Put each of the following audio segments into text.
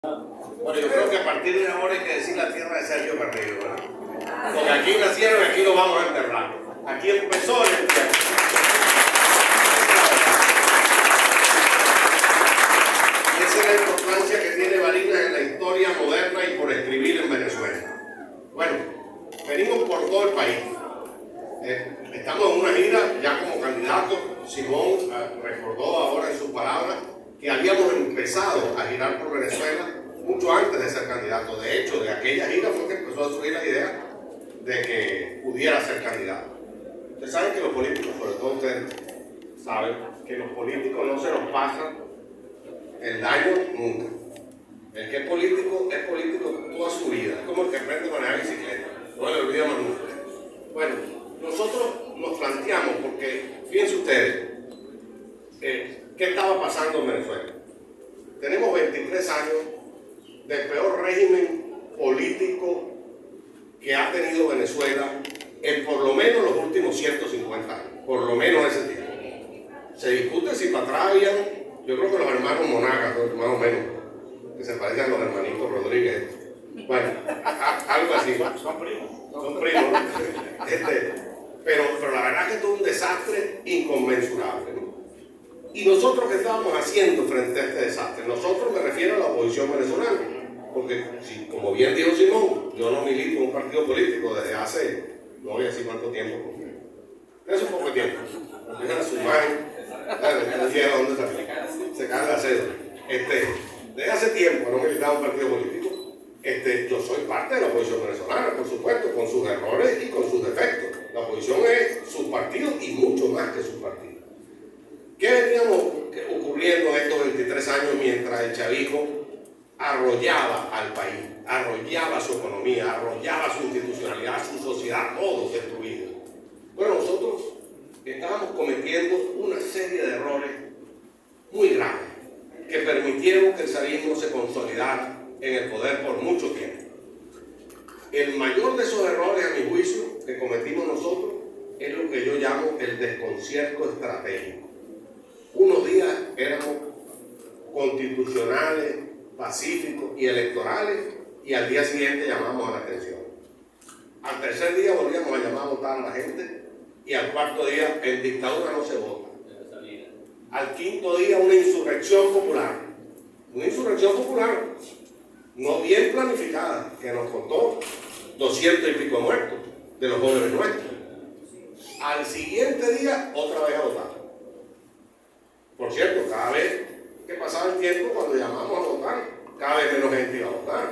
Bueno, yo creo que a partir de ahora hay que decir la tierra de Sergio Carrillo, ¿verdad? Porque aquí nacieron y aquí lo vamos a enterrar. Aquí empezó el entierro. Y esa es la importancia que tiene Barinas en la historia moderna y por escribir en Venezuela. Bueno, venimos por todo el país. Estamos en una gira ya como candidatos. Simón recordó ahora en sus palabras que habíamos empezado a girar por Venezuela mucho antes de ser candidato. De hecho, de aquella gira fue que empezó a surgir la idea de que pudiera ser candidato. Ustedes saben que los políticos, sobre todo ustedes saben, que los políticos no se nos pasan el daño nunca. El que es político toda su vida. Es como el que aprende a manejar bicicleta. No le olvida más nunca. Bueno, nosotros nos planteamos, porque fíjense ustedes, ¿qué estaba pasando en Venezuela? Tenemos 23 años del peor régimen político que ha tenido Venezuela en por lo menos los últimos 150 años, por lo menos ese tiempo. Se discute si para atrás habían, yo creo que los hermanos Monagas, más o menos, que se parecen a los hermanitos Rodríguez. Bueno, algo así. Son primos. Son primos, ¿no? Pero la verdad es que esto es un desastre inconmensurable, ¿no? ¿Y nosotros qué estábamos haciendo frente a este desastre? Nosotros, me refiero a la oposición venezolana, porque si, como bien dijo Simón, yo no milito en un partido político desde hace, no voy a decir cuánto tiempo, porque es un poco de tiempo, empiezan a sumar, ¿dónde se cae la cédula? Desde hace tiempo no militaba en un partido político. Yo soy parte de la oposición venezolana, por supuesto, con sus errores y con sus defectos. La oposición es su partido y mucho más que su partido. ¿Qué veníamos ocurriendo estos 23 años mientras el chavismo arrollaba al país, arrollaba su economía, arrollaba su institucionalidad, su sociedad, todo destruido? Bueno, nosotros estábamos cometiendo una serie de errores muy graves que permitieron que el zarismo se consolidara en el poder por mucho tiempo. El mayor de esos errores, a mi juicio, que cometimos nosotros, es lo que yo llamo el desconcierto estratégico. Unos días éramos constitucionales, pacíficos y electorales, y al día siguiente llamábamos a la atención. Al tercer día volvíamos a llamar a votar a la gente, y al cuarto día, en dictadura no se vota. Al quinto día, una insurrección popular. Una insurrección popular no bien planificada, que nos costó 200 y pico muertos de los jóvenes nuestros. Al siguiente día, otra vez a votar. Por cierto, cada vez que pasaba el tiempo, cuando llamamos a votar, cada vez menos gente iba a votar.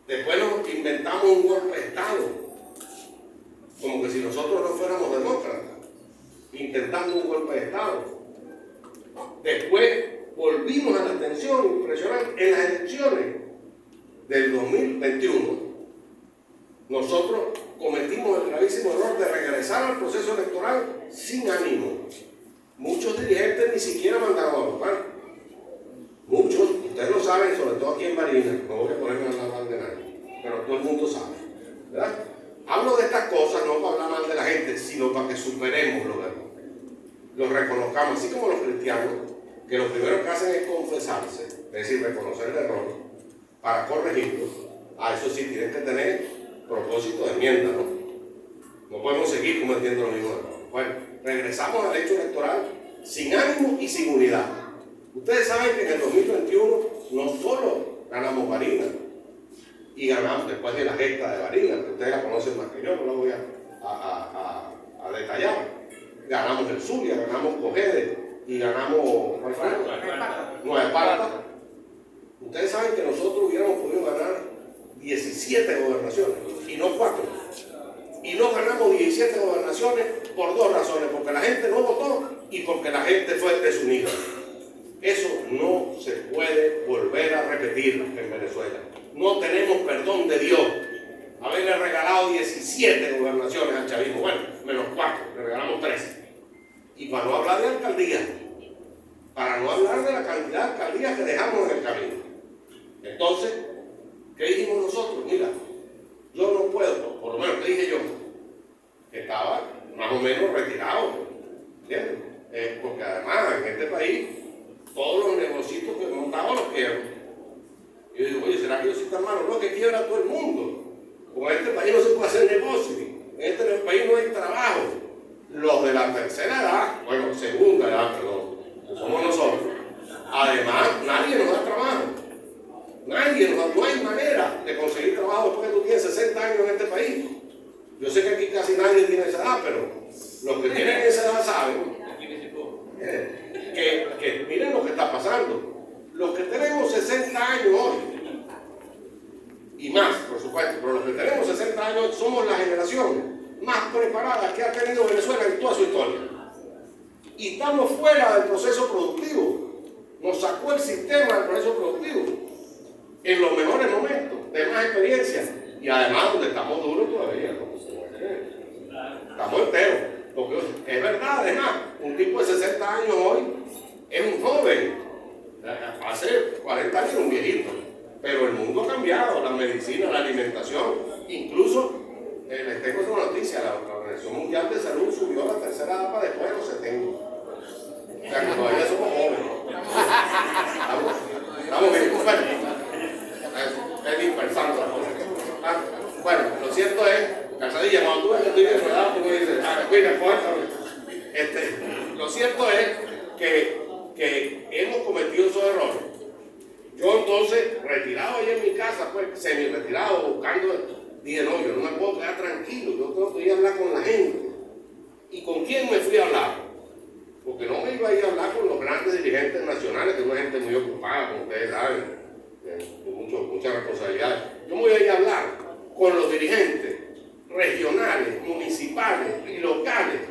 Después nos inventamos un golpe de Estado, como que si nosotros no fuéramos demócratas, intentando un golpe de Estado. Después volvimos a la tensión impresionante en las elecciones del 2021. Nosotros cometimos el gravísimo error de regresar al proceso electoral sin ánimo. Muchos dirigentes ni siquiera mandaron a votar. Muchos, ustedes lo saben, sobre todo aquí en Barinas, no voy a ponerme a hablar mal de nadie, pero todo el mundo sabe, ¿verdad? Hablo de estas cosas no para hablar mal de la gente, sino para que superemos los errores, los reconozcamos, así como los cristianos, que lo primero que hacen es confesarse, es decir, reconocer el error para corregirlo. Eso sí, tienen que tener propósito de enmienda, ¿no? No podemos seguir cometiendo los mismos errores. Bueno, regresamos al hecho electoral sin ánimo y sin unidad. Ustedes saben que en el 2021 no solo ganamos Barinas, y ganamos después de la gesta de Barinas, que ustedes la conocen más que yo, no la voy a detallar. Ganamos el Zulia, ganamos Cogede y ganamos, ¿cuál fue? Nueva Esparta. Ustedes saben que nosotros hubiéramos podido ganar 17 gobernaciones y no 4. Y no ganamos 17 gobernaciones por dos razones: porque la gente no votó y porque la gente fue desunida. Eso no se puede volver a repetir en Venezuela. No tenemos perdón de Dios haberle regalado 17 gobernaciones al chavismo. Bueno, menos 4, le regalamos 13. Y para no hablar de alcaldías, para no hablar de la cantidad de alcaldías que dejamos en el camino. Entonces, ¿qué dijimos nosotros? Mira, yo no puedo, por lo menos, ¿qué dije yo? Que estaba más o menos retirado, ¿entiendes? Porque además en este país todos los negocios que montaba los quiero. Y yo digo, oye, ¿será que yo soy tan malo? No, que quiebra todo el mundo. Con este país no se puede hacer negocio. En este país no hay trabajo. Los de la tercera edad, bueno, segunda edad, perdón, somos nosotros. Además, nadie nos da trabajo. Nadie nos da, no hay manera de conseguir trabajo después que tú tienes 60 años en este país. Yo sé que aquí casi nadie tiene esa edad, pero los que tienen esa edad saben que miren lo que está pasando. Los que tenemos 60 años hoy, y más, por supuesto, pero los que tenemos 60 años somos la generación más preparada que ha tenido Venezuela en toda su historia. Y estamos fuera del proceso productivo. Nos sacó el sistema del proceso productivo en los mejores momentos, de más experiencia. Y además, donde estamos duros todavía, ¿no? Estamos enteros. Porque es verdad, además, un tipo de 60 años hoy es un joven. Hace 40 años era un viejito. Pero el mundo ha cambiado, la medicina, la alimentación. Incluso, les tengo otra noticia, la Organización Mundial de Salud subió a la tercera edad para después de los 70. O sea, que todavía somos jóvenes. Estamos bien. Bueno, es dispersando la cosa. Bueno, lo cierto es, Calzadilla, cuando tú ves que estoy enredado, tú me dices, mira, lo cierto es que hemos cometido esos errores. Yo entonces, retirado allá en mi casa, pues semi-retirado, buscando, dije, no, yo no me puedo quedar tranquilo, yo tengo que ir a hablar con la gente. ¿Y con quién me fui a hablar? Porque no me iba a ir a hablar con los grandes dirigentes nacionales, que es una gente muy ocupada, como ustedes saben, con muchas responsabilidades. Yo me voy a ir a hablar con los dirigentes regionales, municipales y locales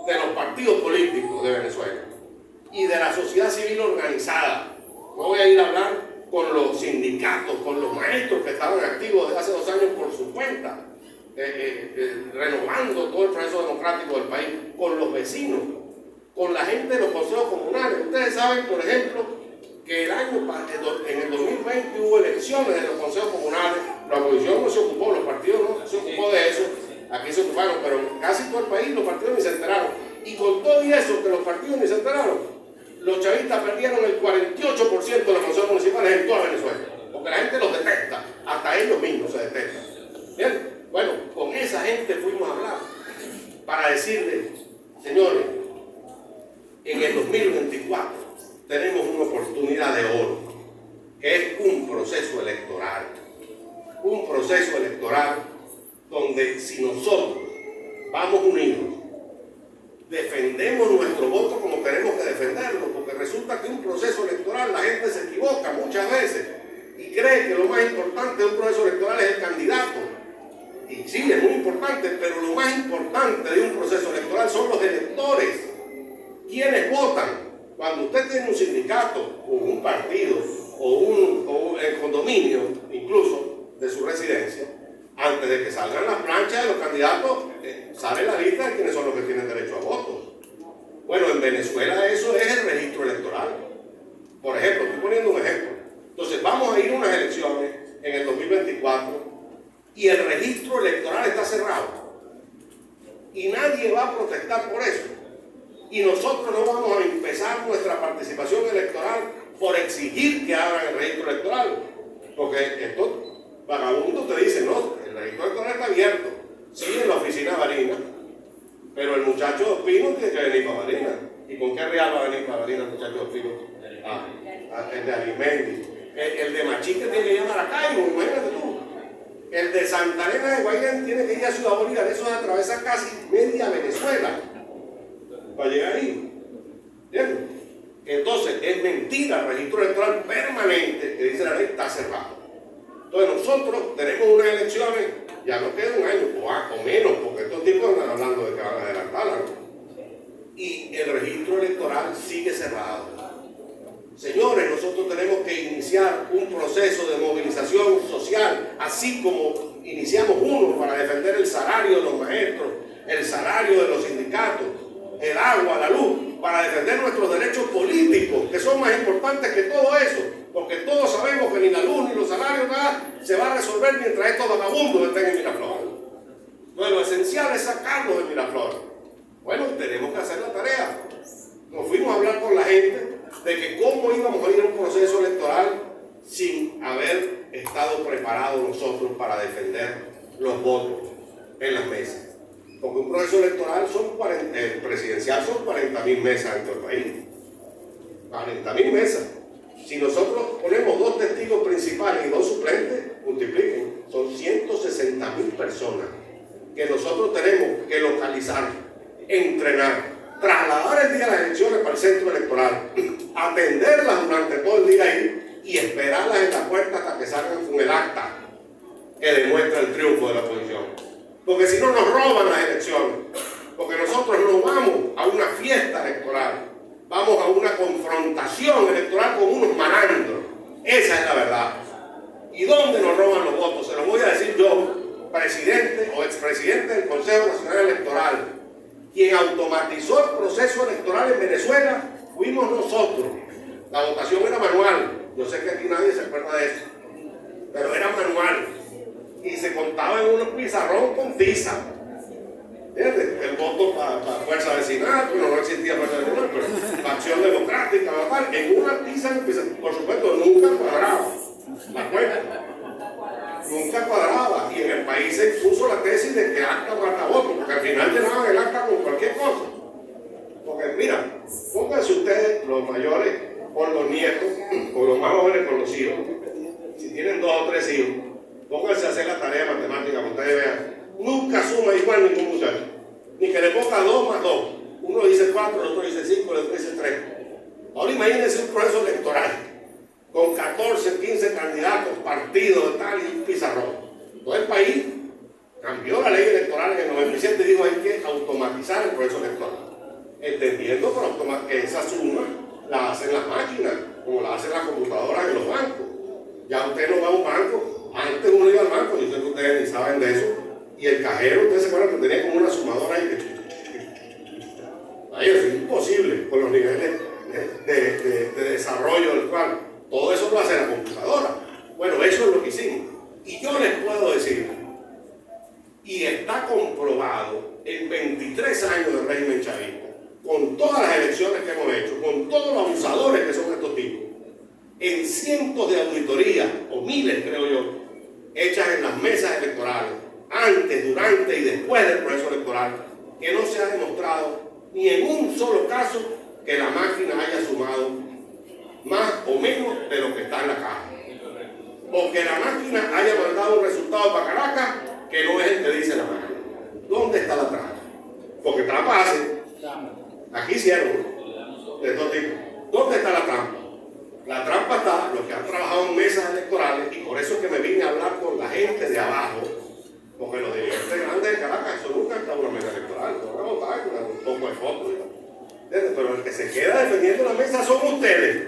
de los partidos políticos de Venezuela y de la sociedad civil organizada. Me voy a ir a hablar con los sindicatos, con los maestros que estaban activos desde hace 2 años por su cuenta, renovando todo el proceso democrático del país, con los vecinos, con la gente de los consejos comunales. Ustedes saben, por ejemplo, que en el 2020 hubo elecciones en los consejos comunales, la oposición no se ocupó, los partidos no se ocupó de eso, aquí se ocuparon, pero en casi todo el país los partidos ni se enteraron. Y con todo y eso, que los partidos ni se enteraron, los chavistas perdieron el 48% de los consejos municipales en toda Venezuela, porque la gente los detesta, hasta ellos mismos se detestan. Bien, bueno, con esa gente fuimos a hablar para decirles, señores, en el 2024 tenemos una oportunidad de oro, que es un proceso electoral. Un proceso electoral donde si nosotros vamos unidos, defendemos nuestro voto como queremos que defenderlo, porque resulta que un proceso electoral la gente se equivoca muchas veces y cree que lo más importante de un proceso electoral es el candidato. Y sí, es muy importante, pero lo más importante de un proceso electoral son los electores. ¿Quiénes votan? Cuando usted tiene un sindicato o un partido o el condominio, incluso de su residencia, antes de que salgan las planchas de los candidatos, sale la lista de quiénes son los que tienen derecho a votos. Bueno, en Venezuela eso es el registro electoral. Por ejemplo, estoy poniendo un ejemplo. Entonces, vamos a ir a unas elecciones en el 2024 y el registro electoral está cerrado. Y nadie va a protestar por eso. Y nosotros no vamos a empezar nuestra participación electoral por exigir que abran el registro electoral. Porque estos vagabundos te dicen, no, el registro electoral está abierto. Sí, en la oficina de Barinas, pero el muchacho de Ospino tiene que venir para Barinas. ¿Y con qué real va a venir para Barinas el muchacho de Ospino? El de Alimendi. El de Machique tiene que ir a Maracaibo, imagínate tú. El de Santa Elena de Guayrén tiene que ir a Ciudad Bolívar, eso atraviesa casi media Venezuela para llegar ahí. ¿Entiendes? Entonces, es mentira, el registro electoral permanente, que dice la ley, está cerrado. Entonces, nosotros tenemos unas elecciones, ya no queda un año, o menos, porque estos tipos andan hablando de que van a adelantarla, ¿no? Y el registro electoral sigue cerrado. Señores, nosotros tenemos que iniciar un proceso de movilización social, así como iniciamos uno para defender el salario de los maestros, el salario de los sindicatos, el agua, la luz, para defender nuestros derechos políticos, que son más importantes que todo eso, porque todos sabemos que ni la luz ni los salarios, nada, se va a resolver mientras estos vagabundos estén en Miraflores. Entonces, lo esencial es sacarlos de Miraflores. Bueno, tenemos que hacer la tarea. Nos fuimos a hablar con la gente de que cómo íbamos a ir a un proceso electoral sin haber estado preparados nosotros para defender los votos en las mesas. Porque un proceso electoral presidencial son 40.000 mesas en todo el país. 40.000 mesas. Si nosotros ponemos 2 testigos principales y 2 suplentes, multipliquen, son 160.000 personas que nosotros tenemos que localizar, entrenar, trasladar el día de las elecciones para el centro electoral, atenderlas durante todo el día ahí y esperarlas en la puerta hasta que salgan con el acta que demuestra el triunfo de la oposición. Porque si no nos roban las elecciones, porque nosotros no vamos a una fiesta electoral, vamos a una confrontación electoral con unos malandros. Esa es la verdad. ¿Y dónde nos roban los votos? Se los voy a decir yo, presidente o expresidente del Consejo Nacional Electoral. Quien automatizó el proceso electoral en Venezuela fuimos nosotros. La votación era manual. Yo sé que aquí nadie se acuerda de eso, pero era manual. Y se contaba en un pizarrón con tiza. El voto para fuerza vecinal, pero no existía fuerza vecinal, pero para Acción Democrática, en una tiza, por supuesto, nunca cuadraba la cuenta. Nunca cuadraba, y en el país se puso la tesis de que acta mata voto, porque al final llenaban el acta con cualquier cosa. Porque mira, pónganse ustedes, los mayores con los nietos, o los más jóvenes con los hijos, si tienen 2 o 3 hijos, pónganse a hacer la tarea matemática, que ustedes vean, nunca suma igual ningún muchacho, ni que le ponga 2 más 2, uno dice 4, el otro dice 5, el otro dice 3. Ahora imagínense un proceso electoral, con 14, 15 candidatos, partidos, tal, y un pizarrón. Todo el país cambió la ley electoral en el 97 y dijo hay que automatizar el proceso electoral. Entendiendo que esa suma la hacen las máquinas, como la hacen las computadoras en los bancos. Ya usted no va a un banco, antes uno iba al banco, yo sé que ustedes ni saben de eso, y el cajero, ustedes se acuerdan que tenía como una sumadora ahí que... Ahí es imposible con los niveles de desarrollo del cual. Todo eso lo hace la computadora. Bueno, eso es lo que hicimos. Y yo les puedo decir, y está comprobado en 23 años de régimen chavista, con todas las elecciones que hemos hecho, con todos los abusadores que son estos tipos, en cientos de auditorías, o miles creo yo, hechas en las mesas electorales, antes, durante y después del proceso electoral, que no se ha demostrado ni en un solo caso que la máquina haya sumado más o menos de lo que está en la caja, o que la máquina haya mandado un resultado para Caracas que no es el que dice la máquina. ¿Dónde está la trampa? Porque trampa hacen. Aquí hicieron de todo tipo. ¿Dónde está la trampa? La trampa está los que han trabajado en mesas electorales, y por eso es que me vine a hablar con la gente de abajo, porque los dirigentes grandes de Caracas, eso nunca está en una mesa electoral, van a votar con un poco de fotos, pero el que se queda defendiendo la mesa son ustedes.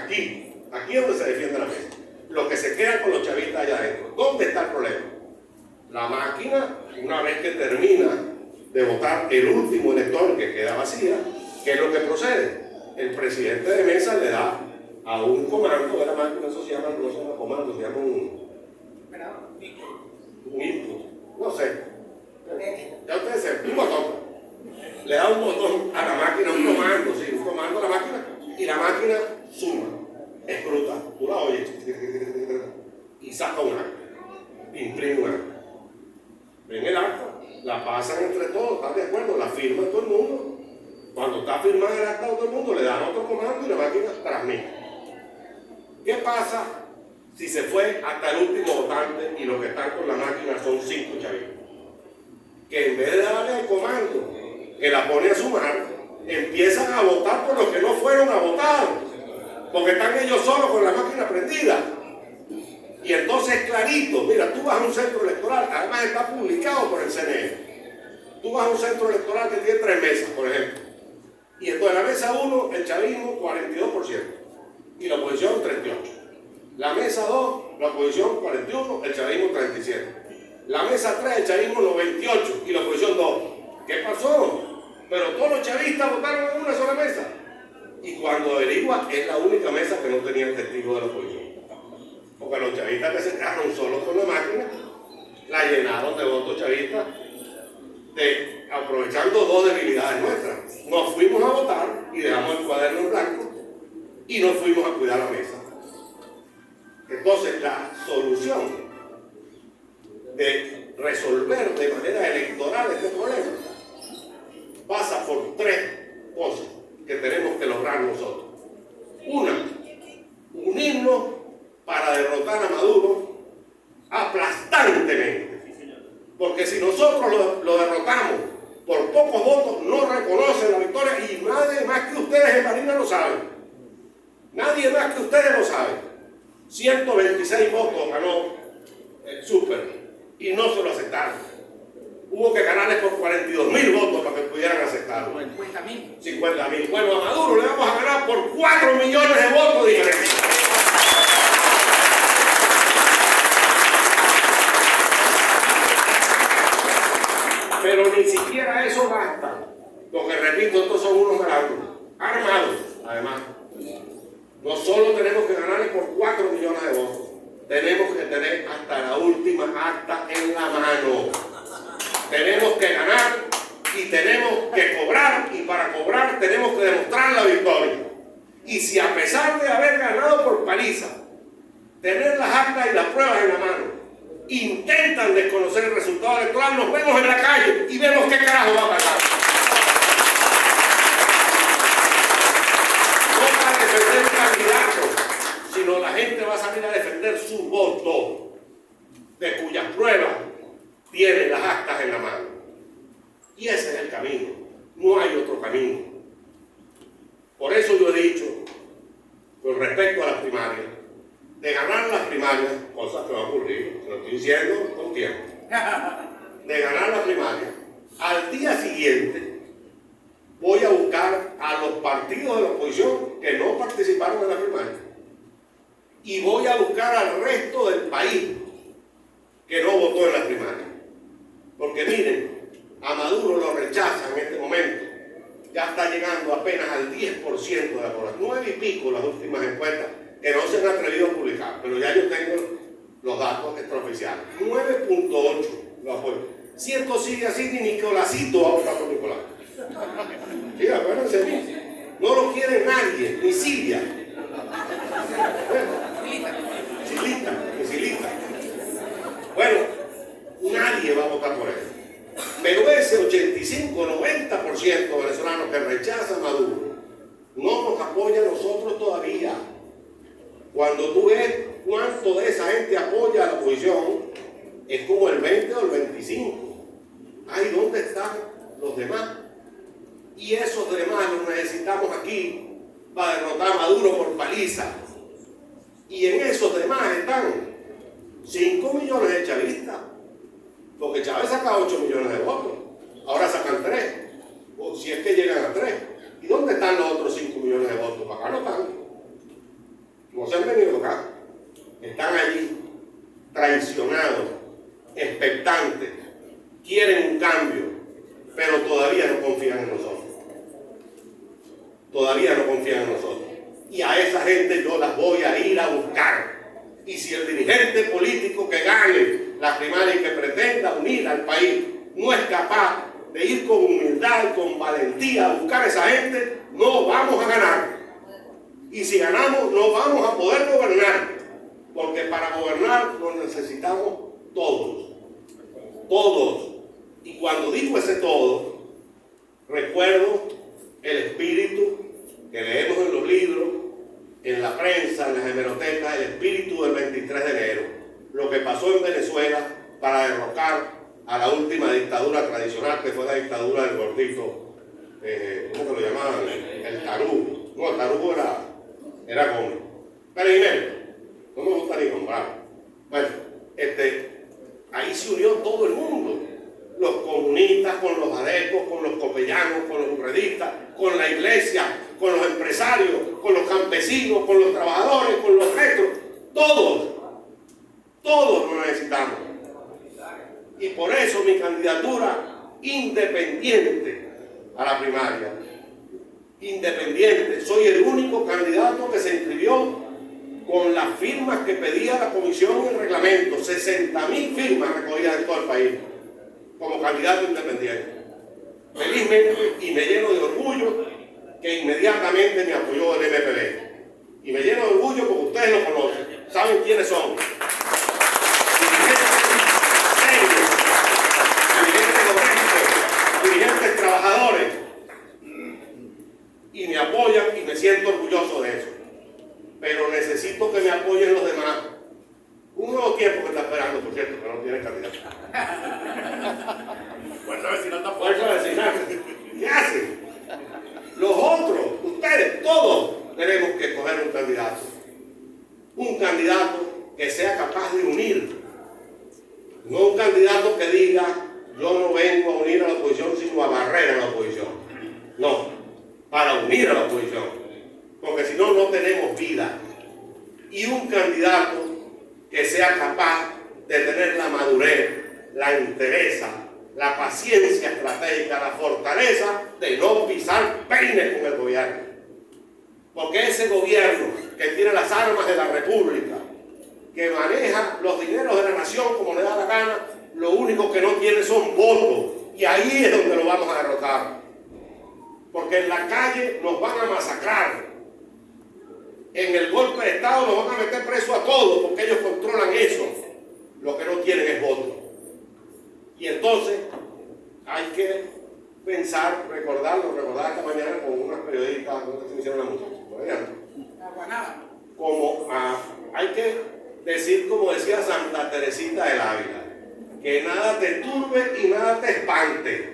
Aquí es donde se defiende la mesa. Los que se quedan con los chavistas allá adentro. ¿Dónde está el problema? La máquina, una vez que termina de votar el último elector que queda vacía, ¿qué es lo que procede? El presidente de mesa le da a un comando de la máquina, eso se llama, no se llama comando, se llama un input, no sé. Ya ustedes saben, un botón. Le da un botón a la máquina, un comando, sí, un comando a la máquina, y la máquina suma, escruta, tú la oyes, y saca un acta, imprime un acta. Ven el acta, la pasan entre todos, ¿están de acuerdo? La firma todo el mundo. Cuando está firmada el acta de todo el mundo, le dan otro comando y la máquina transmite. ¿Qué pasa si se fue hasta el último votante y los que están con la máquina son 5 chavitos? Que en vez de darle al comando que la pone a sumar, empiezan a votar por los que no fueron a votar, porque están ellos solos con la máquina prendida. Y entonces clarito, mira, tú vas a un centro electoral, además está publicado por el CNE. Tú vas a un centro electoral que tiene 3 mesas, por ejemplo. Y entonces la mesa 1, el chavismo 42%, y la oposición 38%. La mesa 2, la oposición 41%, el chavismo 37%. La mesa 3, el chavismo 98% y la oposición 2%. ¿Qué pasó? Pero todos los chavistas votaron en una sola mesa. Y cuando averigua, es la única mesa que no tenía el testigo de la oposición. Porque los chavistas que se quedaron solos con la máquina, la llenaron de votos chavistas, aprovechando 2 debilidades nuestras. Nos fuimos a votar y dejamos el cuaderno en blanco y nos fuimos a cuidar la mesa. Entonces, la solución de resolver de manera electoral este problema pasa por tres cosas que tenemos que lograr nosotros. Una, unirnos para derrotar a Maduro aplastantemente. Porque si nosotros lo derrotamos por pocos votos, no reconocen la victoria, y nadie más que ustedes en Marina lo sabe. Nadie más que ustedes lo sabe. 126 votos ganó el Super y no se lo aceptaron. Hubo que ganarles por 42.000 votos para que pudieran aceptarlo. 50.000. 50.000. Bueno, a Maduro le vamos a ganar por 4 millones de votos diferentes. Pero ni siquiera eso basta. Porque, repito, estos son unos malandros, armados, además. No solo tenemos que ganarles por 4 millones de votos, tenemos que tener hasta la última acta en la mano. Tenemos que ganar y tenemos que cobrar, y para cobrar tenemos que demostrar la victoria. Y si a pesar de haber ganado por paliza, tener las actas y las pruebas en la mano, intentan desconocer el resultado electoral, nos vemos en la calle y vemos qué carajo va a pasar. No para defender un candidato, sino la gente va a salir a defender su voto, de cuyas pruebas tienen las actas en la mano. Y ese es el camino, no hay otro camino. Por eso yo he dicho, con respecto a las primarias, de ganar las primarias, cosas que van a ocurrir, lo estoy diciendo con tiempo, de ganar las primarias, al día siguiente voy a buscar a los partidos de la oposición que no participaron en la primaria, y voy a buscar al resto del país que no votó en la primaria. Porque miren, a Maduro lo rechazan en este momento, ya está llegando apenas al 10% de la población, 9 y pico las últimas encuestas, que no se han atrevido a publicar, pero ya yo tengo los datos extraoficiales. 9.8 lo apoyo. Si esto sigue así, ni Nicolásito va a votar por Nicolás. Sí, acuérdense, no lo quiere nadie, ni Silvia. Silita. Bueno, nadie va a votar por él. Pero ese 85-90% venezolano que rechaza a Maduro no nos apoya a nosotros todavía. Cuando tú ves cuánto de esa gente apoya a la oposición, es como el 20 o el 25. Ay, ¿dónde están los demás? Y esos demás los necesitamos aquí para derrotar a Maduro por paliza. Y en esos demás están 5 millones de chavistas, porque Chávez saca 8 millones de votos, ahora sacan 3, o si es que llegan a 3. ¿Y dónde están los otros 5 millones de votos? Para acá no están. No se han venido acá. Están allí, traicionados, expectantes, quieren un cambio, pero todavía no confían en nosotros. Todavía no confían en nosotros. Y a esa gente yo las voy a ir a buscar. Y si el dirigente político que gane la primaria y que pretenda unir al país no es capaz de ir con humildad, con valentía a buscar a esa gente, no vamos a ganar. Y si ganamos, no vamos a poder gobernar. Porque para gobernar lo necesitamos todos. Todos. Y cuando digo ese todo, recuerdo el espíritu que leemos en los libros, en la prensa, en las hemerotecas, el espíritu del 23 de enero. Lo que pasó en Venezuela para derrocar a la última dictadura tradicional, que fue la dictadura del gordito, ¿cómo que lo llamaban? El tarugo. No, el tarugo era Gómez. Pero Jiménez, no me gusta ni nombrar. Bueno, ahí se unió todo el mundo. Los comunistas con los adecos, con los copellanos, con los urredistas, con la iglesia, con los empresarios, con los campesinos, con los trabajadores, con los retros. Todos lo necesitamos. Y por eso mi candidatura independiente a la primaria. Independiente. Soy el único candidato que se inscribió con las firmas que pedía la comisión y el reglamento. 60.000 firmas recogidas en todo el país como candidato independiente. Felizmente, y me lleno de orgullo, que inmediatamente me apoyó el MPD. Y me lleno de orgullo porque ustedes lo conocen, saben quiénes son. necesito que me apoyen los demás. Un nuevo tiempo que está esperando, por cierto, que no tiene candidato. Fuerza vecinal está Fuerza vecinal. ¿Qué hacen? Los otros, ustedes, todos tenemos que escoger un candidato. Un candidato que sea capaz de unir. No un candidato que diga, yo no vengo a unir a la oposición, sino a barrer a la oposición. No, para unir a la oposición. Porque si no, no tenemos vida. Y un candidato que sea capaz de tener la madurez, la entereza, la paciencia estratégica, la fortaleza de no pisar peines con el gobierno. Porque ese gobierno que tiene las armas de la República, que maneja los dineros de la nación como le da la gana, lo único que no tiene son votos. Y ahí es donde lo vamos a derrotar. Porque en la calle nos van a masacrar. En el golpe de Estado nos van a meter preso a todos porque ellos controlan eso. Lo que no tienen es voto. Y entonces hay que pensar, recordar esta mañana con unas periodistas, ¿dónde se me hicieron la música? Por allá. Como hay que decir, como decía Santa Teresita del Ávila, que nada te turbe y nada te espante.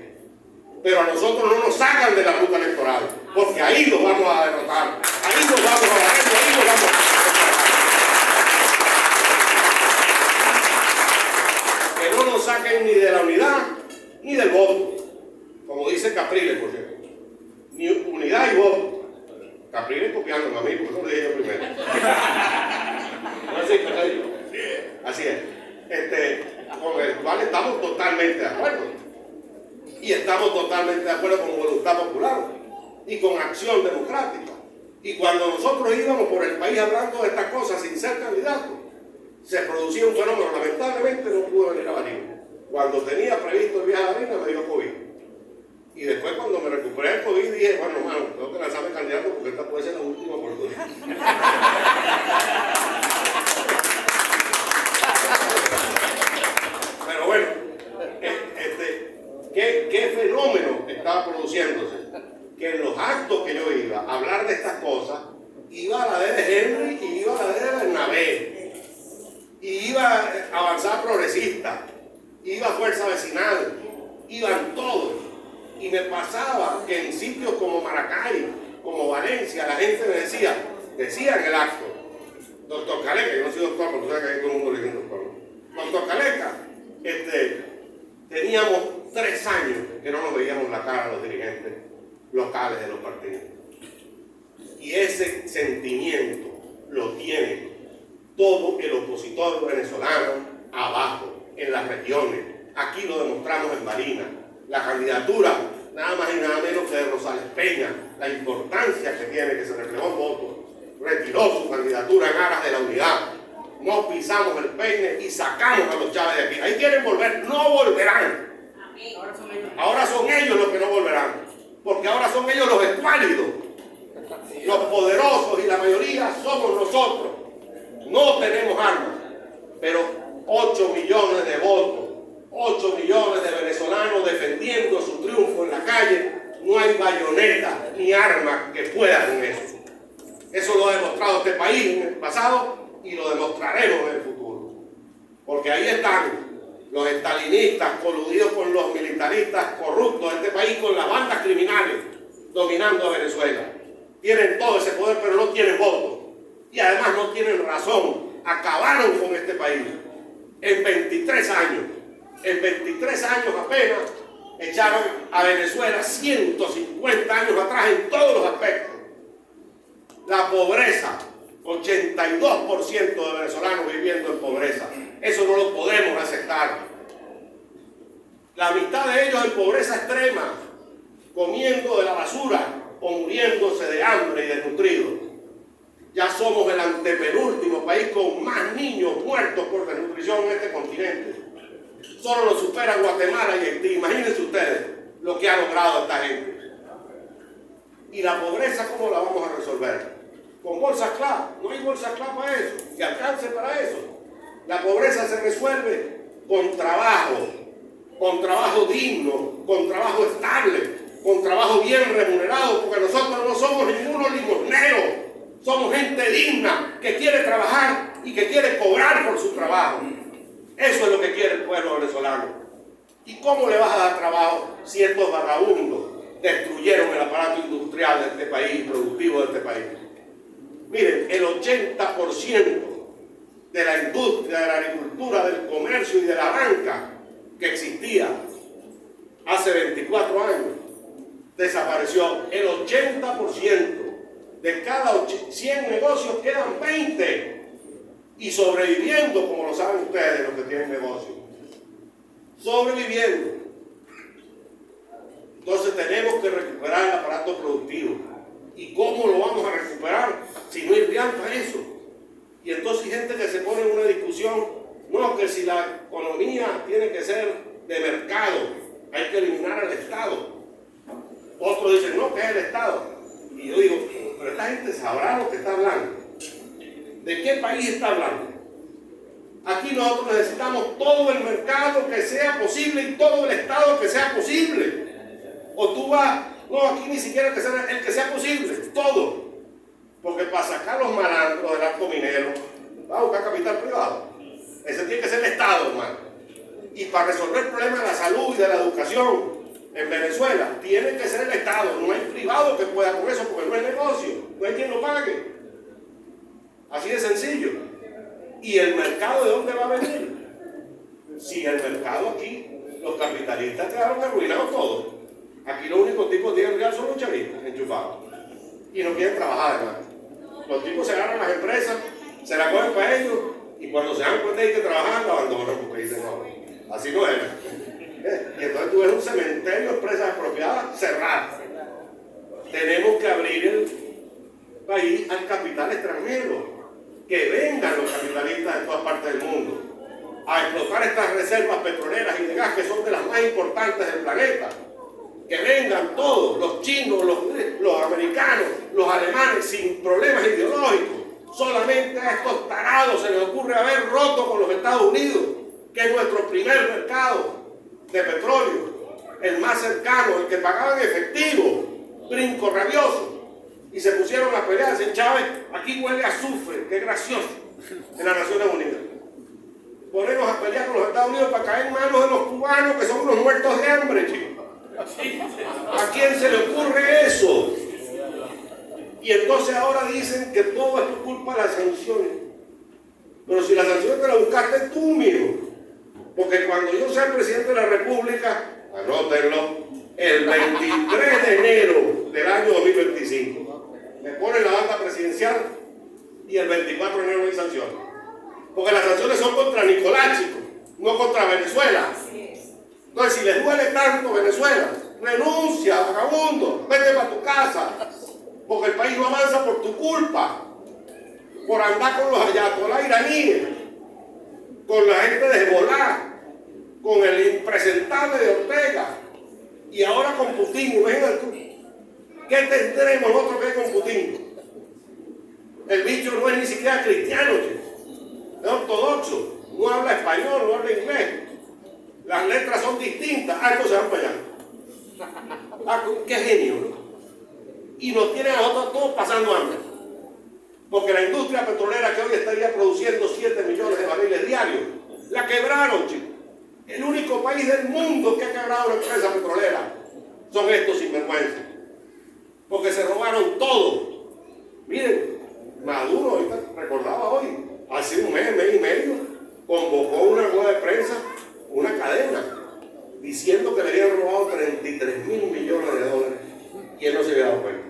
Pero a nosotros no nos sacan de la ruta electoral, porque ahí los vamos a derrotar, ahí los vamos a barrer, ahí los vamos a... Que no nos saquen ni de la unidad ni del voto, como dice Capriles, por cierto. Ni unidad y voto. Capriles copiándome a mí, porque eso lo dije yo primero. Así es. Con el cual estamos totalmente de acuerdo. Y estamos totalmente de acuerdo con voluntad popular y con acción democrática. Y cuando nosotros íbamos por el país hablando de estas cosas sin ser candidatos, se producía un fenómeno. Lamentablemente no pude venir a Barinas. Cuando tenía previsto el viaje a Barinas me dio COVID. Y después cuando me recuperé del COVID dije, bueno, mano, tengo que lanzarme candidato porque esta puede ser la última oportunidad. Pero bueno, ¿qué fenómeno estaba produciéndose? Que en los actos que yo iba a hablar de estas cosas, iba a la de Henry y iba a la de Bernabé, y iba a Avanzada Progresista, iba a Fuerza Vecinal, iban todos. Y me pasaba que en sitios como Maracay, como Valencia, la gente me decía en el acto, doctor Caleca, yo no soy doctor, porque tú sabes que ahí todo el mundo le dice doctor. Doctor Caleca, teníamos 3 años que no nos veíamos la cara a los dirigentes locales de los partidos. Y ese sentimiento lo tiene todo el opositor venezolano abajo, en las regiones. Aquí lo demostramos en Barinas. La candidatura, nada más y nada menos que de Rosales Peña, la importancia que tiene, que se reflejó en votos, retiró su candidatura en aras de la unidad. No pisamos el peine y sacamos a los Chávez de aquí. Ahí quieren volver, no volverán. Ahora son ellos los que no volverán, porque ahora son ellos los escuálidos. Los poderosos y la mayoría somos nosotros. No tenemos armas, pero 8 millones de votos, 8 millones de venezolanos defendiendo su triunfo en la calle. No hay bayoneta ni arma que pueda con eso. Eso lo ha demostrado este país en el pasado y lo demostraremos en el futuro. Porque ahí están los estalinistas coludidos con los militaristas corruptos de este país, con las bandas criminales dominando a Venezuela. Tienen todo ese poder, pero no tienen votos. Y además no tienen razón. Acabaron con este país en 23 años. En 23 años apenas echaron a Venezuela 150 años atrás en todos los aspectos. La pobreza, 82% de venezolanos viviendo en pobreza. Eso no lo podemos aceptar. La mitad de ellos en pobreza extrema, comiendo de la basura o muriéndose de hambre y desnutridos. Ya somos el antepenúltimo país con más niños muertos por desnutrición en este continente. Solo lo supera Guatemala y Haití. Imagínense ustedes lo que ha logrado esta gente. ¿Y la pobreza cómo la vamos a resolver? Con bolsas CLAP. No hay bolsas CLAP para eso, que alcance para eso. La pobreza se resuelve con trabajo digno, con trabajo estable, con trabajo bien remunerado, porque nosotros no somos ningunos limosneros. Somos gente digna que quiere trabajar y que quiere cobrar por su trabajo. Eso es lo que quiere el pueblo venezolano. ¿Y cómo le vas a dar trabajo si estos vagabundos destruyeron el aparato industrial de este país, productivo de este país? Miren, el 80% de la industria, de la agricultura, del comercio y de la banca que existía hace 24 años desapareció. El 80%. De cada 100 negocios quedan 20 y sobreviviendo, como lo saben ustedes los que tienen negocios. Sobreviviendo. Entonces tenemos que recuperar el aparato productivo. ¿Y cómo lo vamos a recuperar si no hay real para eso? Y entonces hay gente que se pone en una discusión, no, que si la economía tiene que ser de mercado, hay que eliminar al Estado. Otros dicen, no, que es el Estado. Y yo digo, pero esta gente sabrá lo que está hablando. ¿De qué país está hablando? Aquí nosotros necesitamos todo el mercado que sea posible y todo el Estado que sea posible. O tú vas, no, aquí ni siquiera que sea el que sea posible, todo. Porque para sacar los malandros del arco minero, va a buscar capital privado. Ese tiene que ser el Estado, hermano. Y para resolver el problema de la salud y de la educación en Venezuela, tiene que ser el Estado. No hay privado que pueda con eso porque no es negocio, no hay quien lo pague. Así de sencillo. ¿Y el mercado de dónde va a venir? Si el mercado aquí, los capitalistas quedaron arruinados todos. Aquí los únicos tipos que tienen real son los chavistas enchufados. Y no quieren trabajar, además. Los tipos se agarran las empresas, se la cogen para ellos, y cuando se dan cuenta de que trabajan, la abandonan porque dicen, no, así no era. Y entonces tú ves un cementerio de empresas expropiadas cerradas. Tenemos que abrir el país al capital extranjero. Que vengan los capitalistas de todas partes del mundo a explotar estas reservas petroleras y de gas que son de las más importantes del planeta. Que vengan todos, los chinos, los americanos, los alemanes, sin problemas ideológicos. Solamente a estos tarados se les ocurre haber roto con los Estados Unidos, que es nuestro primer mercado de petróleo, el más cercano, el que pagaba en efectivo, brinco rabioso. Y se pusieron a pelear, dicen, Chávez, aquí huele a azufre, qué gracioso, en las Naciones Unidas. Ponernos a pelear con los Estados Unidos para caer en manos de los cubanos, que son unos muertos de hambre, chicos. ¿A quién se le ocurre eso? Y entonces ahora dicen que todo es por culpa de las sanciones. Pero si las sanciones te las buscaste tú, mijo. Porque cuando yo sea presidente de la República, anótenlo, el 23 de enero del año 2025, me ponen la banda presidencial y el 24 de enero no hay sanciones. Porque las sanciones son contra Nicolás, chicos, no contra Venezuela. Entonces, si les duele tanto Venezuela, renuncia, vagabundo, vete para tu casa. Porque el país no avanza por tu culpa. Por andar con los ayatolás iraníes, con la gente de Hezbollah, con el impresentable de Ortega. Y ahora con Putin, imagínate tú. ¿Qué tendremos nosotros que con Putin? El bicho no es ni siquiera cristiano, es ortodoxo, no habla español, no habla inglés. Las letras son distintas, algo se van para allá. Qué genio, ¿no? Y nos tienen a nosotros todos pasando hambre. Porque la industria petrolera que hoy estaría produciendo 7 millones de barriles diarios, la quebraron, chicos. El único país del mundo que ha quebrado la empresa petrolera son estos sinvergüenzas. Porque se robaron todo. Miren, Maduro, ahorita recordaba hoy, hace un mes y medio, convocó una rueda de prensa, una cadena, diciendo que le habían robado 33 mil millones de dólares y él no se había dado cuenta.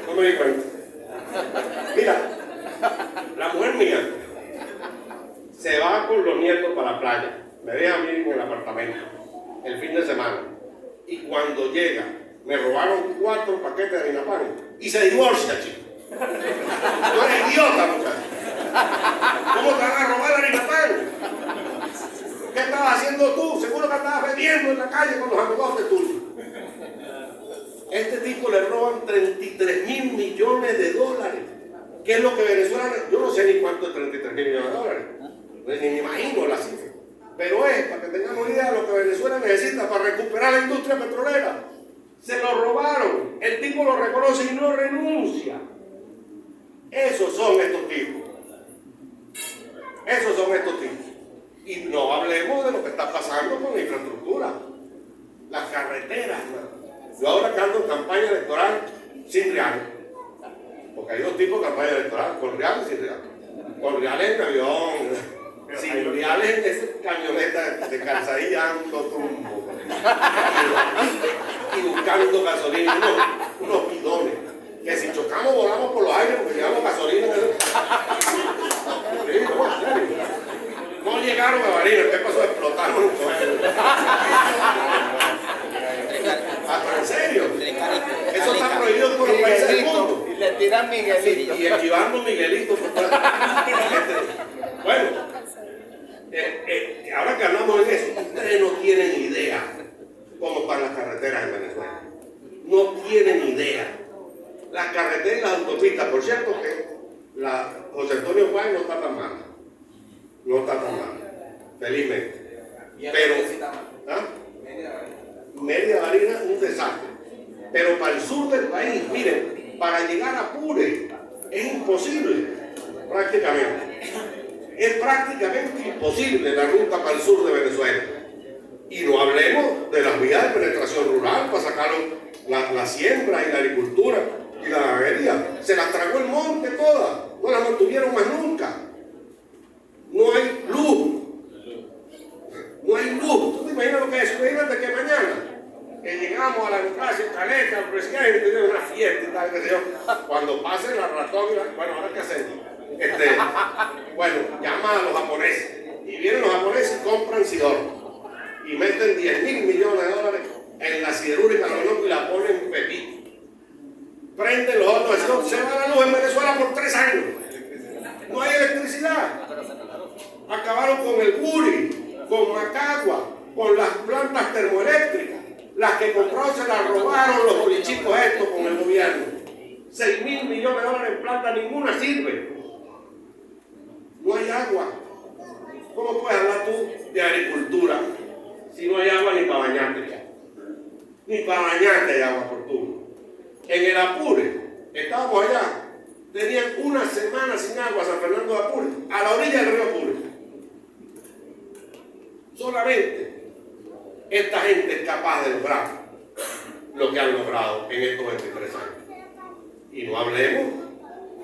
No me di cuenta. Mira, la mujer mía se va con los nietos para la playa, me deja a mí en el apartamento el fin de semana y cuando llega me robaron 4 paquetes de harina pan y se divorcia, chico. Tú eres idiota, muchacho. ¿Cómo te van a robar la harina pan? ¿Qué estabas haciendo tú? Seguro que estabas vendiendo en la calle con los amigos tuyos. Este tipo le roban 33 mil millones de dólares. ¿Qué es lo que Venezuela? Yo no sé ni cuánto es 33 mil millones de dólares. Pues ni me imagino la cifra. Pero es, para que tengamos idea de lo que Venezuela necesita para recuperar la industria petrolera. Se lo robaron. El tipo lo reconoce y no renuncia. Esos son estos tipos. Esos son estos tipos. Y no hablemos de lo que está pasando con la infraestructura. Las carreteras. Yo ahora que ando en campaña electoral sin reales. Porque hay dos tipos de campaña electoral, con reales y sin reales. Con reales en avión. Sin reales en esa camioneta de calzadilla ando tumbo. Y buscando gasolina, unos bidones. Que si chocamos volamos por los aires porque llevamos gasolina. Sí, no, en serio. No llegaron a Barinas, ¿qué pasó? Explotaron un cohete. ¿En serio? Eso está prohibido en todos los países del mundo. Y le tiran Miguelito. Y esquivando Miguelito. Bueno, ahora que hablamos de eso, ustedes no tienen idea cómo van las carreteras en Venezuela. No tienen idea. Las carreteras y las autopistas, por cierto que la José Antonio Juan no está tan mal. No está tan mal, felizmente. Pero, ¿ah? Media Barinas, un desastre. Pero para el sur del país, miren, para llegar a Apure es imposible, prácticamente. Es prácticamente imposible la ruta para el sur de Venezuela. Y no hablemos de las vías de penetración rural para sacar la siembra y la agricultura y la ganadería. Se las tragó el monte todas, no las mantuvieron más nunca. No hay luz. No hay luz. ¿Tú te imaginas lo que es? Imagínate que mañana que llegamos a la democracia, Caleta, al presidente, tiene una fiesta y tal, qué sé yo. Cuando pase la ratón, bueno, ahora qué hacemos. Bueno, llama a los japoneses. Y vienen los japoneses y compran sidor. Y meten 10.000 millones de dólares en la siderúrgica y la ponen en pepito. Prenden los hornos de sidor. Se va la luz en Venezuela por 3 años. No hay electricidad. Acabaron con el Guri, con Macagua, con las plantas termoeléctricas. Las que compraron se las robaron los bolichicos estos con el gobierno. 6.000 millones de dólares en planta, ninguna sirve. No hay agua. ¿Cómo puedes hablar tú de agricultura si no hay agua ni para bañarte? Ni para bañarte hay agua por turno. En el Apure, estábamos allá, tenían una semana sin agua San Fernando de Apure, a la orilla del río Apure. Solamente esta gente es capaz de lograr lo que han logrado en estos 23 años. Y no hablemos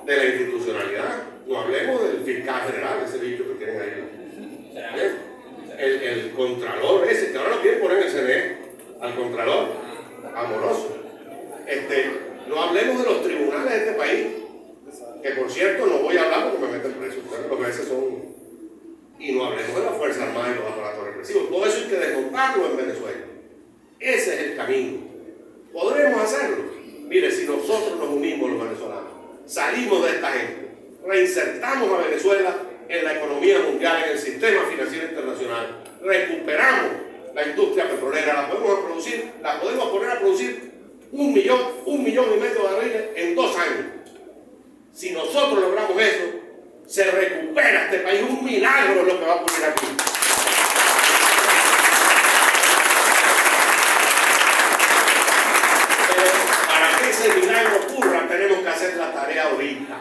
de la institucionalidad, no hablemos del fiscal general, ese bicho que tienen ahí. El contralor ese, que ahora lo quieren poner en el CNE, al contralor, amoroso. No hablemos de los tribunales de este país, que por cierto no voy a hablar porque me meten preso, porque a veces son... Y no hablemos de la Fuerza Armada y los aparatos represivos. Todo eso hay que desmontarlo en Venezuela. Ese es el camino. ¿Podremos hacerlo? Mire, si nosotros nos unimos los venezolanos, salimos de esta gente, reinsertamos a Venezuela en la economía mundial, en el sistema financiero internacional, recuperamos la industria petrolera, la podemos poner a producir 1 millón y medio de barriles en 2 años. Si nosotros logramos eso, se recupera este país. Un milagro es lo que va a ocurrir aquí. Pero para que ese milagro ocurra, tenemos que hacer la tarea ahorita.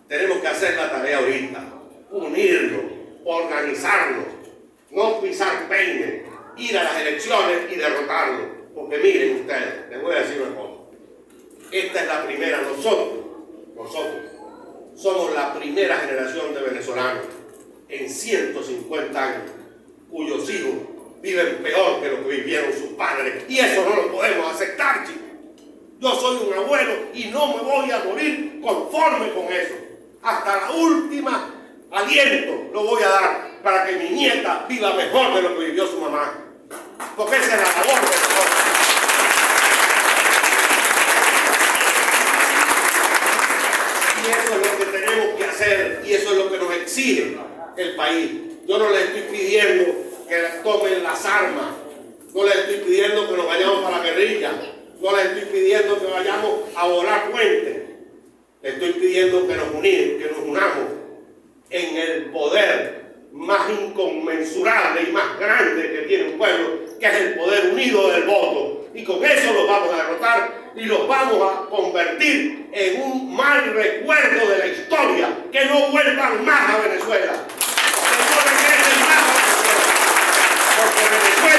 Tenemos que hacer la tarea ahorita. Unirnos, organizarnos, no pisar peine, ir a las elecciones y derrotarlos. Porque miren ustedes, les voy a decir una cosa. Esta es la primera, nosotros somos la primera generación de venezolanos en 150 años cuyos hijos viven peor que lo que vivieron sus padres. Y eso no lo podemos aceptar, chicos. Yo soy un abuelo y no me voy a morir conforme con eso. Hasta la última aliento lo voy a dar para que mi nieta viva mejor de lo que vivió su mamá. Porque esa es la labor de nosotros. Y eso es lo que tenemos que hacer y eso es lo que nos exige el país. Yo no les estoy pidiendo que tomen las armas, no les estoy pidiendo que nos vayamos para la guerrilla, no les estoy pidiendo que vayamos a volar puentes, les estoy pidiendo que nos unamos en el poder más inconmensurable y más grande que tiene un pueblo, que es el poder unido del voto. y con eso los vamos a derrotar y los vamos a convertir en un mal recuerdo de la historia, que no vuelvan más a Venezuela, que no regresen más a Venezuela, porque Venezuela